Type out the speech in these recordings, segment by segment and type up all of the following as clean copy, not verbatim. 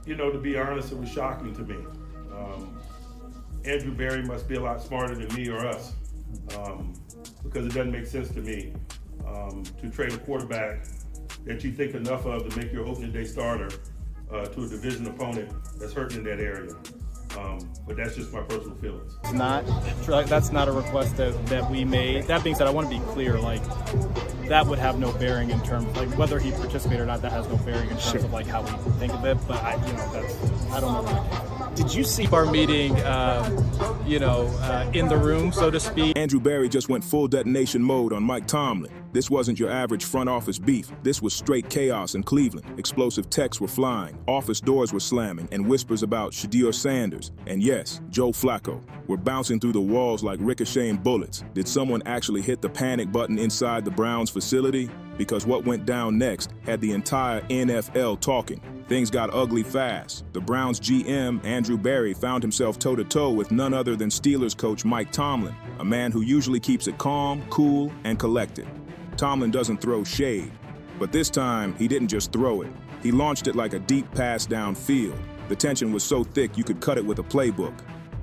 to be honest, it was shocking to me. Andrew Berry must be a lot smarter than me or us, because it doesn't make sense to me to trade a quarterback that you think enough of to make your opening day starter to a division opponent that's hurting in that area. But that's just my personal feelings. That's not a request that we made. That being said, I want to be clear, that would have no bearing in terms, whether he participated or not, that has no bearing in terms of how we think of it. But I don't know where it came from. Did you see our meeting, in the room, so to speak? Andrew Berry just went full detonation mode on Mike Tomlin. This wasn't your average front office beef. This was straight chaos in Cleveland. Explosive texts were flying, office doors were slamming, and whispers about Shedeur Sanders, and yes, Joe Flacco, were bouncing through the walls like ricocheting bullets. Did someone actually hit the panic button inside the Browns facility? Because what went down next had the entire NFL talking. Things got ugly fast. The Browns GM, Andrew Berry, found himself toe-to-toe with none other than Steelers coach Mike Tomlin, a man who usually keeps it calm, cool, and collected. Tomlin doesn't throw shade, but this time he didn't just throw it. He launched it like a deep pass downfield. The tension was so thick you could cut it with a playbook.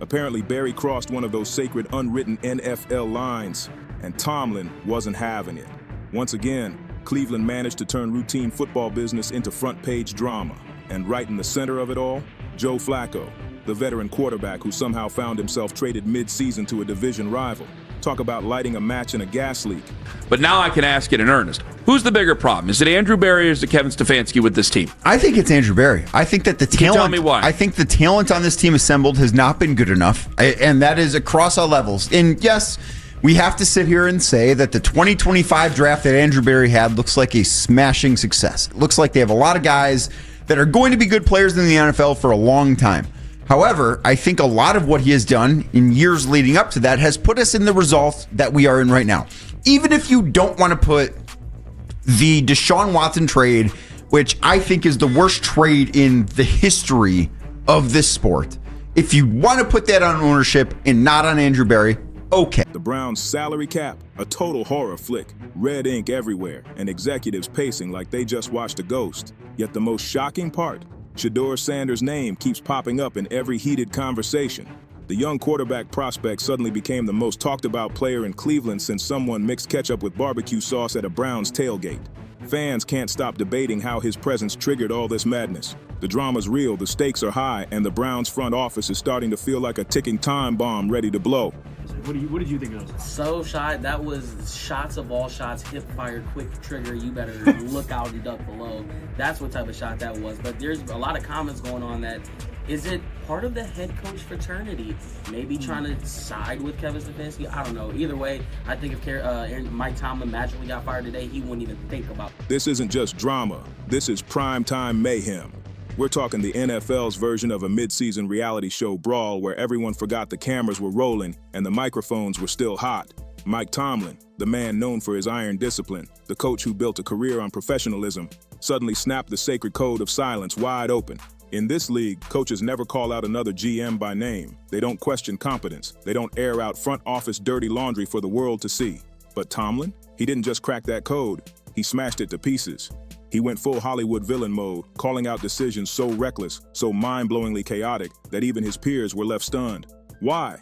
Apparently, Berry crossed one of those sacred unwritten NFL lines, and Tomlin wasn't having it. Once again, Cleveland managed to turn routine football business into front-page drama. And right in the center of it all, Joe Flacco, the veteran quarterback who somehow found himself traded mid-season to a division rival. Talk about lighting a match in a gas leak. But now I can ask it in earnest. Who's the bigger problem? Is it Andrew Berry or is it Kevin Stefanski with this team? I think it's Andrew Berry. I think that the talent. Tell me why. I think the talent on this team assembled has not been good enough, and that is across all levels. And yes, we have to sit here and say that the 2025 draft that Andrew Berry had looks like a smashing success. It looks like they have a lot of guys that are going to be good players in the NFL for a long time. However, I think a lot of what he has done in years leading up to that has put us in the results that we are in right now. Even if you don't want to put the Deshaun Watson trade, which I think is the worst trade in the history of this sport, if you want to put that on ownership and not on Andrew Berry, okay. The Browns' salary cap, a total horror flick, red ink everywhere, and executives pacing like they just watched a ghost. Yet the most shocking part, Shedeur Sanders' name keeps popping up in every heated conversation. The young quarterback prospect suddenly became the most talked about player in Cleveland since someone mixed ketchup with barbecue sauce at a Browns tailgate. Fans can't stop debating how his presence triggered all this madness. The drama's real, the stakes are high, and the Browns front office is starting to feel like a ticking time bomb ready to blow. What did you think of those? So shot. That was shots of all shots, hip fire, quick trigger. You better look out and duck below. That's what type of shot that was. But there's a lot of comments going on that. Is it part of the head coach fraternity? Maybe trying to side with Kevin Stefanski? I don't know. Either way, I think if Mike Tomlin magically got fired today, he wouldn't even think about it. This isn't just drama. This is primetime mayhem. We're talking the NFL's version of a mid-season reality show brawl where everyone forgot the cameras were rolling and the microphones were still hot. Mike Tomlin, the man known for his iron discipline, the coach who built a career on professionalism, suddenly snapped the sacred code of silence wide open. In this league, coaches never call out another GM by name. They don't question competence. They don't air out front office dirty laundry for the world to see. But Tomlin? He didn't just crack that code. He smashed it to pieces. He went full Hollywood villain mode, calling out decisions so reckless, so mind-blowingly chaotic, that even his peers were left stunned. Why?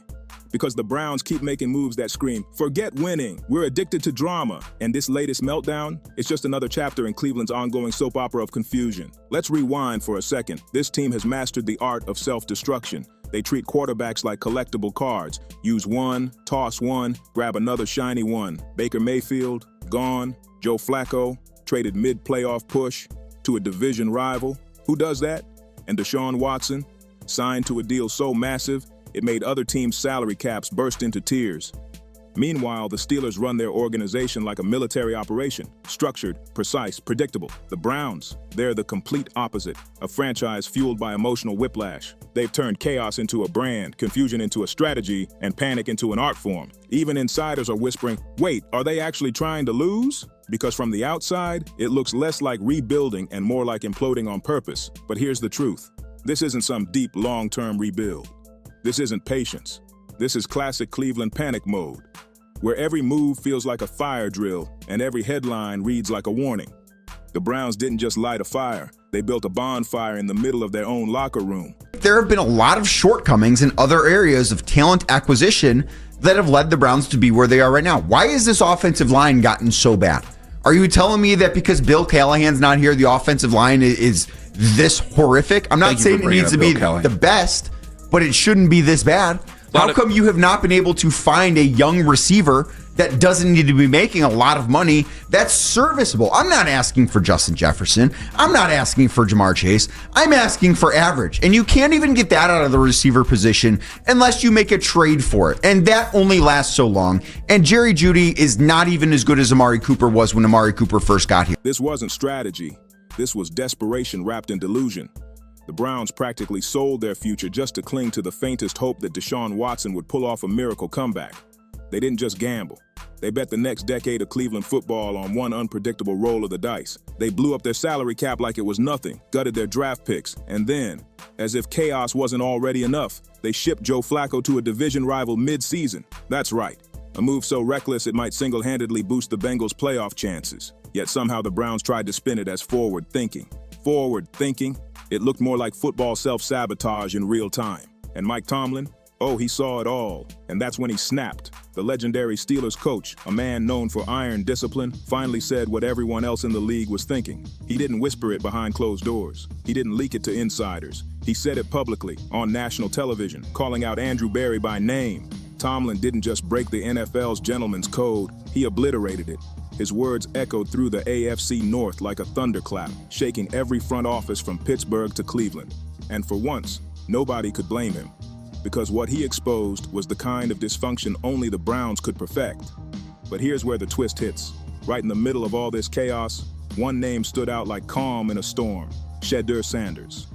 Because the Browns keep making moves that scream, "Forget winning, we're addicted to drama." And this latest meltdown, it's just another chapter in Cleveland's ongoing soap opera of confusion. Let's rewind for a second. This team has mastered the art of self-destruction. They treat quarterbacks like collectible cards. Use one, toss one, grab another shiny one. Baker Mayfield, gone. Joe Flacco, traded mid-playoff push to a division rival. Who does that? And Deshaun Watson, signed to a deal so massive, it made other teams' salary caps burst into tears. Meanwhile, the Steelers run their organization like a military operation, structured, precise, predictable. The Browns, they're the complete opposite, a franchise fueled by emotional whiplash. They've turned chaos into a brand, confusion into a strategy, and panic into an art form. Even insiders are whispering, wait, are they actually trying to lose? Because from the outside, it looks less like rebuilding and more like imploding on purpose. But here's the truth. This isn't some deep, long-term rebuild. This isn't patience. This is classic Cleveland panic mode, where every move feels like a fire drill and every headline reads like a warning. The Browns didn't just light a fire, They built a bonfire in the middle of their own locker room. There have been a lot of shortcomings in other areas of talent acquisition that have led the Browns to be where they are right now. Why is this offensive line gotten so bad? Are you telling me that because Bill Callahan's not here, the offensive line is this horrific? I'm not saying it needs to be the best, but it shouldn't be this bad. How come you have not been able to find a young receiver that doesn't need to be making a lot of money that's serviceable? I'm not asking for Justin Jefferson. I'm not asking for Jamar Chase. I'm asking for average. And you can't even get that out of the receiver position unless you make a trade for it. And that only lasts so long. And Jerry Jeudy is not even as good as Amari Cooper was when Amari Cooper first got here. This wasn't strategy. This was desperation wrapped in delusion. The Browns practically sold their future just to cling to the faintest hope that Deshaun Watson would pull off a miracle comeback. They didn't just gamble. They bet the next decade of Cleveland football on one unpredictable roll of the dice. They blew up their salary cap like it was nothing, gutted their draft picks, and then, as if chaos wasn't already enough, they shipped Joe Flacco to a division rival mid-season. That's right, a move so reckless it might single-handedly boost the Bengals' playoff chances. Yet somehow the Browns tried to spin it as forward thinking. Forward thinking? It looked more like football self-sabotage in real time. And Mike Tomlin? Oh, he saw it all. And that's when he snapped. The legendary Steelers coach, a man known for iron discipline, finally said what everyone else in the league was thinking. He didn't whisper it behind closed doors. He didn't leak it to insiders. He said it publicly, on national television, calling out Andrew Berry by name. Tomlin didn't just break the NFL's gentleman's code, he obliterated it. His words echoed through the AFC North like a thunderclap, shaking every front office from Pittsburgh to Cleveland. And for once, nobody could blame him, because what he exposed was the kind of dysfunction only the Browns could perfect. But here's where the twist hits. Right in the middle of all this chaos, one name stood out like calm in a storm: Shedeur Sanders.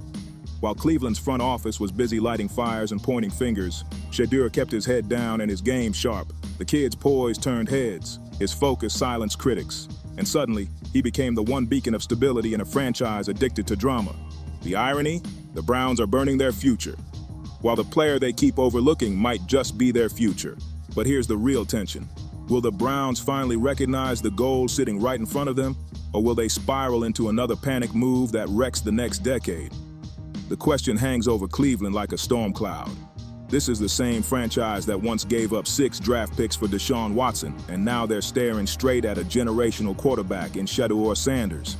While Cleveland's front office was busy lighting fires and pointing fingers, Shedeur kept his head down and his game sharp. The kid's poise turned heads. His focus silenced critics. And suddenly, he became the one beacon of stability in a franchise addicted to drama. The irony? The Browns are burning their future, while the player they keep overlooking might just be their future. But here's the real tension. Will the Browns finally recognize the goal sitting right in front of them, or will they spiral into another panic move that wrecks the next decade? The question hangs over Cleveland like a storm cloud. This is the same franchise that once gave up 6 draft picks for Deshaun Watson, and now they're staring straight at a generational quarterback in Shedeur Sanders.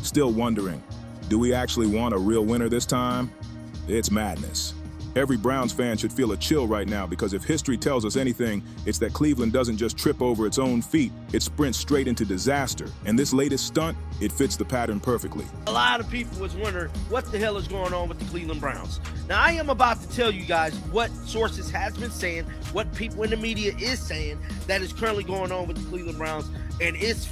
Still wondering, do we actually want a real winner this time? It's madness. Every Browns fan should feel a chill right now, because if history tells us anything, it's that Cleveland doesn't just trip over its own feet, it sprints straight into disaster. And this latest stunt, it fits the pattern perfectly. A lot of people was wondering what the hell is going on with the Cleveland Browns. Now, I am about to tell you guys what sources has been saying, what people in the media is saying that is currently going on with the Cleveland Browns, and it's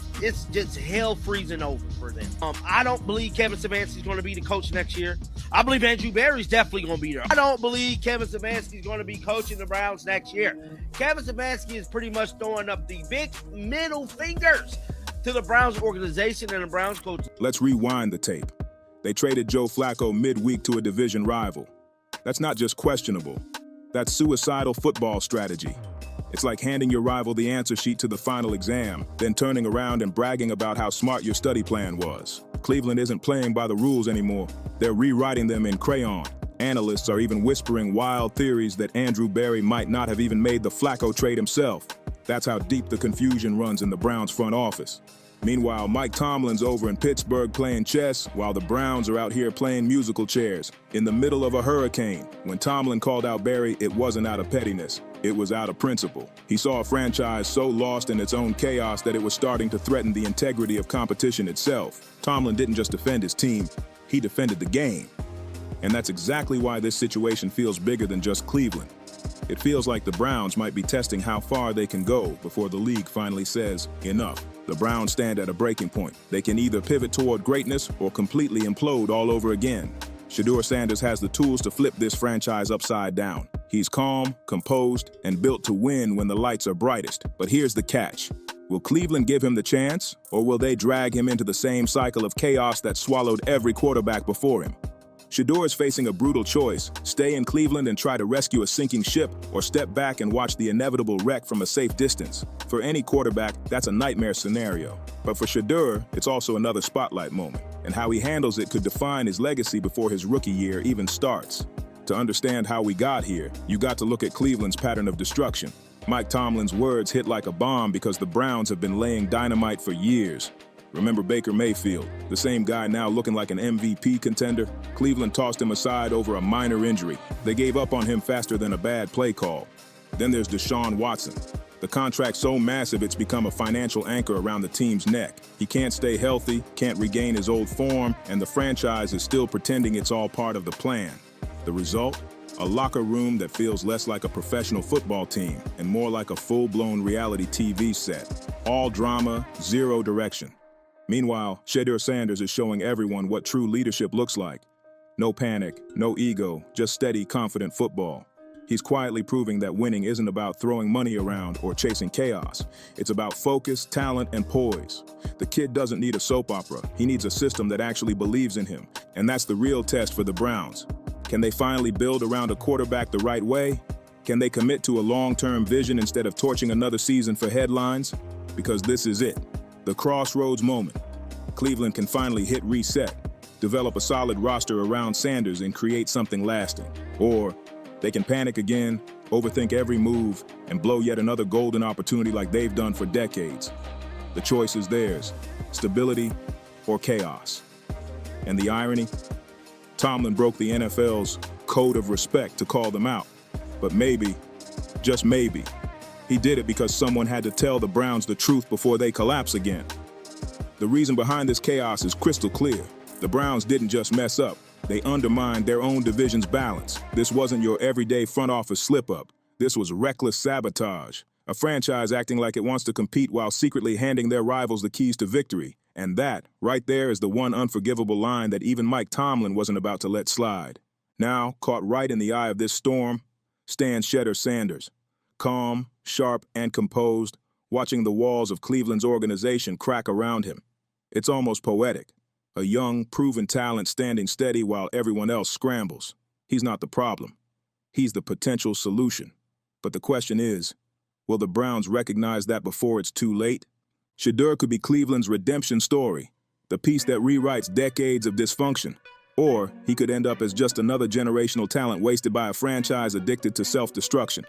just hell freezing over for them. I don't believe Kevin Stefanski is going to be the coach next year. I believe Andrew Berry's definitely going to be there. I don't believe Kevin Stefanski is going to be coaching the Browns next year. Kevin Stefanski is pretty much throwing up the big middle fingers to the Browns organization and the Browns coach. Let's rewind the tape. They traded Joe Flacco midweek to a division rival. That's not just questionable. That's suicidal football strategy. It's like handing your rival the answer sheet to the final exam, then turning around and bragging about how smart your study plan was. Cleveland isn't playing by the rules anymore. They're rewriting them in crayon. Analysts are even whispering wild theories that Andrew Berry might not have even made the Flacco trade himself. That's how deep the confusion runs in the Browns front office. Meanwhile, Mike Tomlin's over in Pittsburgh playing chess, while the Browns are out here playing musical chairs. In the middle of a hurricane, when Tomlin called out Berry, it wasn't out of pettiness. It was out of principle. He saw a franchise so lost in its own chaos that it was starting to threaten the integrity of competition itself. Tomlin didn't just defend his team, he defended the game. And that's exactly why this situation feels bigger than just Cleveland. It feels like the Browns might be testing how far they can go before the league finally says, enough. The Browns stand at a breaking point. They can either pivot toward greatness or completely implode all over again. Shedeur Sanders has the tools to flip this franchise upside down. He's calm, composed, and built to win when the lights are brightest. But here's the catch. Will Cleveland give him the chance, or will they drag him into the same cycle of chaos that swallowed every quarterback before him? Shedeur is facing a brutal choice: stay in Cleveland and try to rescue a sinking ship, or step back and watch the inevitable wreck from a safe distance. For any quarterback, that's a nightmare scenario. But for Shedeur, it's also another spotlight moment. and how he handles it could define his legacy before his rookie year even starts. To understand how we got here, you got to look at Cleveland's pattern of destruction. Mike Tomlin's words hit like a bomb because the Browns have been laying dynamite for years. Remember Baker Mayfield, the same guy now looking like an MVP contender? Cleveland tossed him aside over a minor injury. They gave up on him faster than a bad play call. Then there's Deshaun Watson. The contract's so massive it's become a financial anchor around the team's neck. He can't stay healthy, can't regain his old form, and the franchise is still pretending it's all part of the plan. The result? A locker room that feels less like a professional football team and more like a full-blown reality TV set. All drama, zero direction. Meanwhile, Shedeur Sanders is showing everyone what true leadership looks like. No panic, no ego, just steady, confident football. He's quietly proving that winning isn't about throwing money around or chasing chaos. It's about focus, talent, and poise. The kid doesn't need a soap opera. He needs a system that actually believes in him. And that's the real test for the Browns. Can they finally build around a quarterback the right way? Can they commit to a long-term vision instead of torching another season for headlines? Because this is it. The crossroads moment. Cleveland can finally hit reset, develop a solid roster around Sanders and create something lasting. Or they can panic again, overthink every move, and blow yet another golden opportunity like they've done for decades. The choice is theirs, stability or chaos. And the irony? Tomlin broke the NFL's code of respect to call them out. But maybe, just maybe, he did it because someone had to tell the Browns the truth before they collapse again. The reason behind this chaos is crystal clear. The Browns didn't just mess up. They undermined their own division's balance. This wasn't your everyday front office slip-up. This was reckless sabotage. A franchise acting like it wants to compete while secretly handing their rivals the keys to victory. And that, right there, is the one unforgivable line that even Mike Tomlin wasn't about to let slide. Now, caught right in the eye of this storm, stands Shedeur Sanders. Calm, sharp, and composed, watching the walls of Cleveland's organization crack around him. It's almost poetic. A young, proven talent standing steady while everyone else scrambles. He's not the problem. He's the potential solution. But the question is, will the Browns recognize that before it's too late? Shedeur could be Cleveland's redemption story, the piece that rewrites decades of dysfunction. Or he could end up as just another generational talent wasted by a franchise addicted to self-destruction.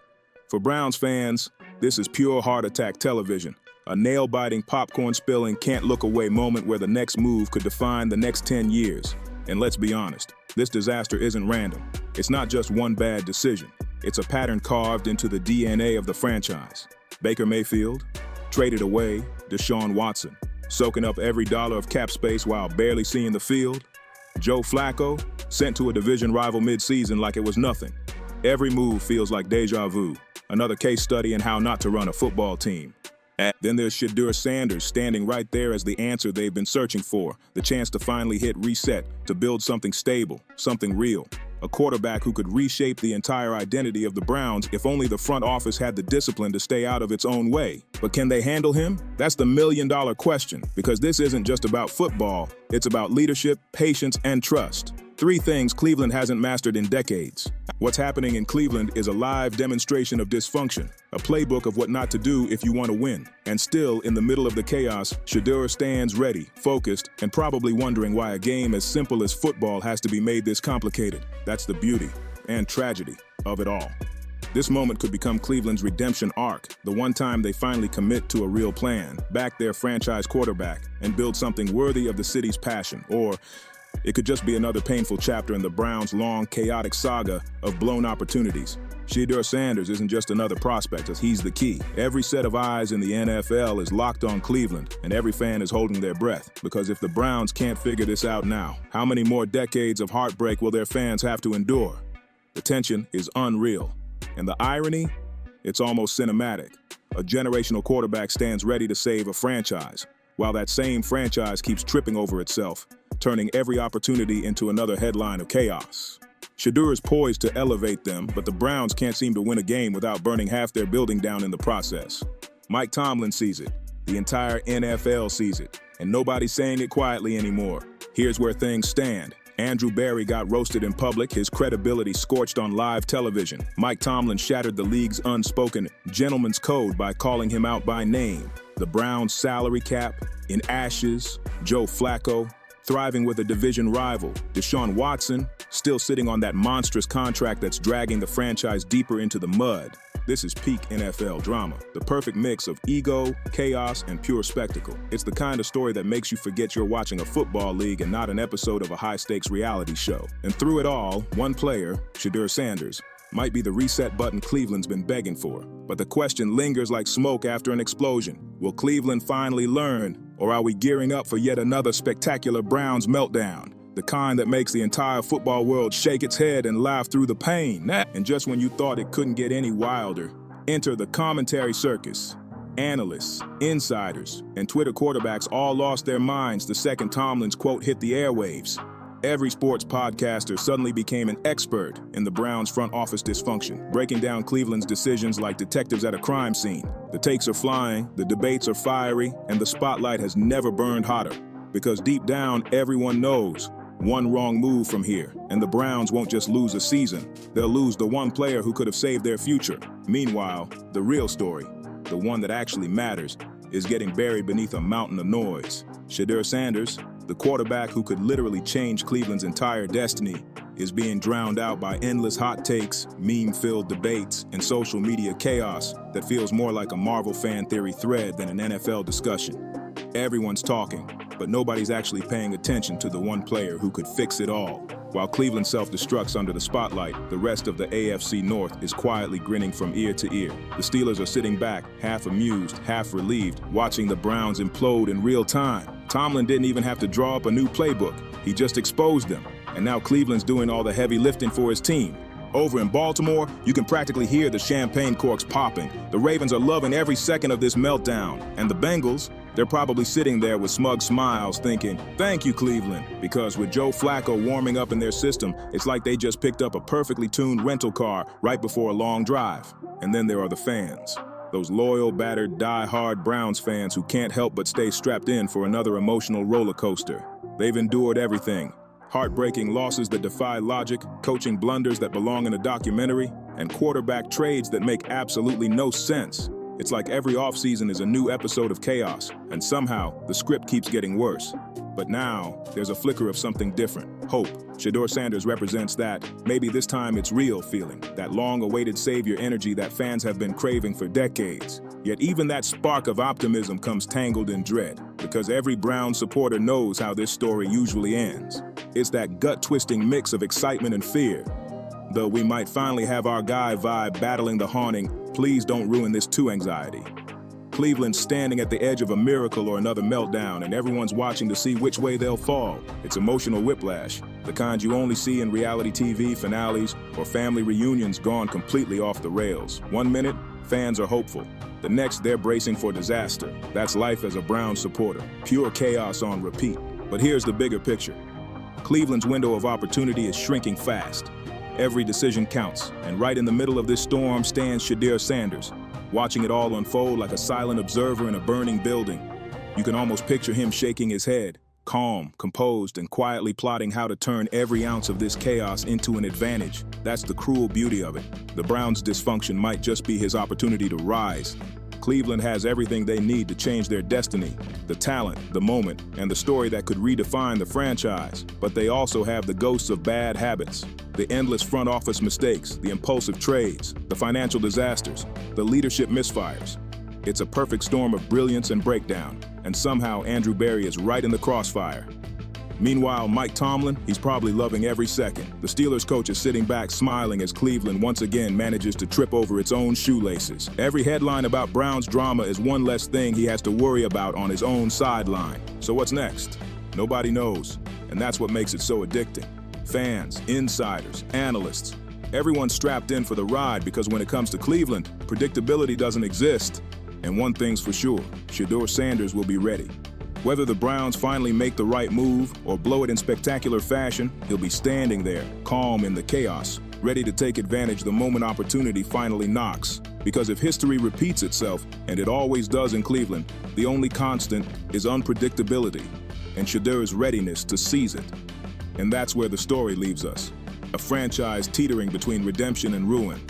For Browns fans, this is pure heart attack television. A nail-biting, popcorn-spilling, can't-look-away moment where the next move could define the next 10 years. And let's be honest, this disaster isn't random. It's not just one bad decision. It's a pattern carved into the DNA of the franchise. Baker Mayfield, traded away, Deshaun Watson, soaking up every dollar of cap space while barely seeing the field. Joe Flacco, sent to a division rival mid-season like it was nothing. Every move feels like deja vu. Another case study in how not to run a football team. Then there's Shedeur Sanders standing right there as the answer they've been searching for, the chance to finally hit reset, to build something stable, something real. A quarterback who could reshape the entire identity of the Browns if only the front office had the discipline to stay out of its own way. But can they handle him? That's the million-dollar question, because this isn't just about football, it's about leadership, patience, and trust. Three things Cleveland hasn't mastered in decades. What's happening in Cleveland is a live demonstration of dysfunction, a playbook of what not to do if you want to win. And still, in the middle of the chaos, Shedeur stands ready, focused, and probably wondering why a game as simple as football has to be made this complicated. That's the beauty and tragedy of it all. This moment could become Cleveland's redemption arc, the one time they finally commit to a real plan, back their franchise quarterback, and build something worthy of the city's passion. Or it could just be another painful chapter in the Browns' long, chaotic saga of blown opportunities. Shedeur Sanders isn't just another prospect, as he's the key. Every set of eyes in the NFL is locked on Cleveland, and every fan is holding their breath. Because if the Browns can't figure this out now, how many more decades of heartbreak will their fans have to endure? The tension is unreal. And the irony? It's almost cinematic. A generational quarterback stands ready to save a franchise, while that same franchise keeps tripping over itself, turning every opportunity into another headline of chaos. Shedeur is poised to elevate them, but the Browns can't seem to win a game without burning half their building down in the process. Mike Tomlin sees it. The entire NFL sees it. And nobody's saying it quietly anymore. Here's where things stand. Andrew Berry got roasted in public, his credibility scorched on live television. Mike Tomlin shattered the league's unspoken gentleman's code by calling him out by name. The Browns' salary cap in ashes, Joe Flacco thriving with a division rival. Deshaun Watson, still sitting on that monstrous contract that's dragging the franchise deeper into the mud. This is peak NFL drama, the perfect mix of ego, chaos, and pure spectacle. It's the kind of story that makes you forget you're watching a football league and not an episode of a high-stakes reality show. And through it all, one player, Shedeur Sanders, might be the reset button Cleveland's been begging for. But the question lingers like smoke after an explosion. Will Cleveland finally learn, or are we gearing up for yet another spectacular Browns meltdown? The kind that makes the entire football world shake its head and laugh through the pain. And just when you thought it couldn't get any wilder, enter the commentary circus. Analysts, insiders, and Twitter quarterbacks all lost their minds the second Tomlin's quote hit the airwaves. Every sports podcaster suddenly became an expert in the Browns' front office dysfunction, breaking down Cleveland's decisions like detectives at a crime scene. The takes are flying, the debates are fiery, and the spotlight has never burned hotter. Because deep down, everyone knows one wrong move from here, and the Browns won't just lose a season. They'll lose the one player who could have saved their future. Meanwhile, the real story, the one that actually matters, is getting buried beneath a mountain of noise. Shedeur Sanders, the quarterback who could literally change Cleveland's entire destiny, is being drowned out by endless hot takes, meme-filled debates, and social media chaos that feels more like a Marvel fan theory thread than an NFL discussion. Everyone's talking, but nobody's actually paying attention to the one player who could fix it all. While Cleveland self-destructs under the spotlight, the rest of the AFC North is quietly grinning from ear to ear. The Steelers are sitting back, half amused, half relieved, watching the Browns implode in real time. Tomlin didn't even have to draw up a new playbook. He just exposed them. And now Cleveland's doing all the heavy lifting for his team. Over in Baltimore, you can practically hear the champagne corks popping. The Ravens are loving every second of this meltdown. And the Bengals, they're probably sitting there with smug smiles thinking, thank you, Cleveland. Because with Joe Flacco warming up in their system, it's like they just picked up a perfectly tuned rental car right before a long drive. And then there are the fans. Those loyal, battered, die-hard Browns fans who can't help but stay strapped in for another emotional roller coaster. They've endured everything. Heartbreaking losses that defy logic, coaching blunders that belong in a documentary, and quarterback trades that make absolutely no sense. It's like every offseason is a new episode of chaos, and somehow the script keeps getting worse. But now, there's a flicker of something different, hope. Shedeur Sanders represents that, maybe this time it's real feeling, that long-awaited savior energy that fans have been craving for decades. Yet even that spark of optimism comes tangled in dread, because every Brown supporter knows how this story usually ends. It's that gut-twisting mix of excitement and fear. Though we might finally have our guy vibe battling the haunting, please don't ruin this too anxiety. Cleveland's standing at the edge of a miracle or another meltdown, and everyone's watching to see which way they'll fall. It's emotional whiplash, the kind you only see in reality TV finales or family reunions gone completely off the rails. 1 minute, fans are hopeful. The next, they're bracing for disaster. That's life as a Brown supporter. Pure chaos on repeat. But here's the bigger picture. Cleveland's window of opportunity is shrinking fast. Every decision counts, and right in the middle of this storm stands Shedeur Sanders, watching it all unfold like a silent observer in a burning building. You can almost picture him shaking his head, calm, composed, and quietly plotting how to turn every ounce of this chaos into an advantage. That's the cruel beauty of it. The Browns' dysfunction might just be his opportunity to rise. Cleveland has everything they need to change their destiny, the talent, the moment, and the story that could redefine the franchise. But they also have the ghosts of bad habits, the endless front office mistakes, the impulsive trades, the financial disasters, the leadership misfires. It's a perfect storm of brilliance and breakdown, and somehow Andrew Berry is right in the crossfire. Meanwhile, Mike Tomlin, he's probably loving every second. The Steelers coach is sitting back smiling as Cleveland once again manages to trip over its own shoelaces. Every headline about Browns drama is one less thing he has to worry about on his own sideline. So what's next? Nobody knows, and that's what makes it so addicting. Fans, insiders, analysts, everyone's strapped in for the ride because when it comes to Cleveland, predictability doesn't exist. And one thing's for sure, Shedeur Sanders will be ready. Whether the Browns finally make the right move or blow it in spectacular fashion, he'll be standing there, calm in the chaos, ready to take advantage the moment opportunity finally knocks. Because if history repeats itself, and it always does in Cleveland, the only constant is unpredictability and Shedeur's readiness to seize it. And that's where the story leaves us. A franchise teetering between redemption and ruin.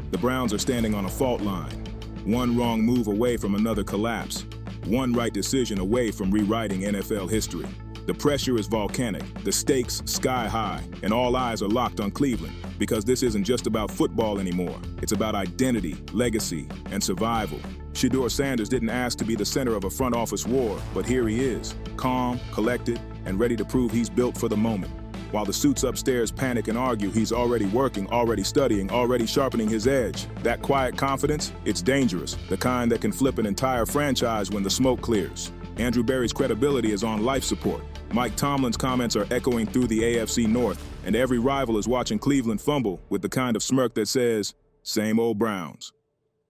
The Browns are standing on a fault line. One wrong move away from another collapse. One right decision away from rewriting NFL history. The pressure is volcanic, the stakes sky high, and all eyes are locked on Cleveland because this isn't just about football anymore. It's about identity, legacy, and survival. Shedeur Sanders didn't ask to be the center of a front office war, but here he is, calm, collected, and ready to prove he's built for the moment. While the suits upstairs panic and argue, he's already working, already studying, already sharpening his edge. That quiet confidence, it's dangerous, the kind that can flip an entire franchise when the smoke clears. Andrew Berry's credibility is on life support. Mike Tomlin's comments are echoing through the AFC North, and every rival is watching Cleveland fumble with the kind of smirk that says, same old Browns.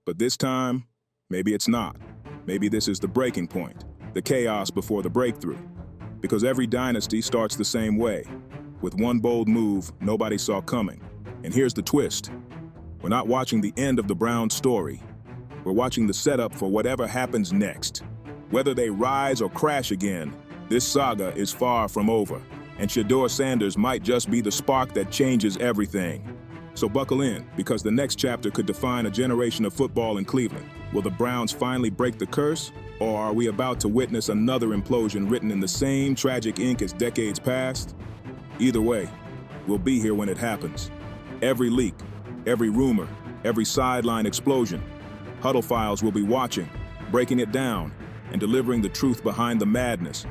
But this time, maybe it's not. Maybe this is the breaking point, the chaos before the breakthrough. Because every dynasty starts the same way, with one bold move nobody saw coming. And here's the twist. We're not watching the end of the Browns story. We're watching the setup for whatever happens next. Whether they rise or crash again, this saga is far from over, and Shedeur Sanders might just be the spark that changes everything. So buckle in, because the next chapter could define a generation of football in Cleveland. Will the Browns finally break the curse, or are we about to witness another implosion written in the same tragic ink as decades past? Either way, we'll be here when it happens. Every leak, every rumor, every sideline explosion, Huddle files will be watching, breaking it down, and delivering the truth behind the madness.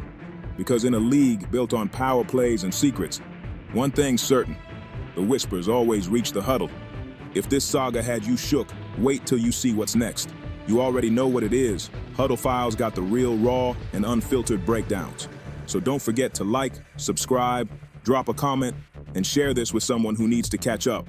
Because in a league built on power plays and secrets, one thing's certain, the whispers always reach the huddle. If this saga had you shook, wait till you see what's next. You already know what it is. Huddle Files got the real, raw, and unfiltered breakdowns. So don't forget to like, subscribe, drop a comment, and share this with someone who needs to catch up.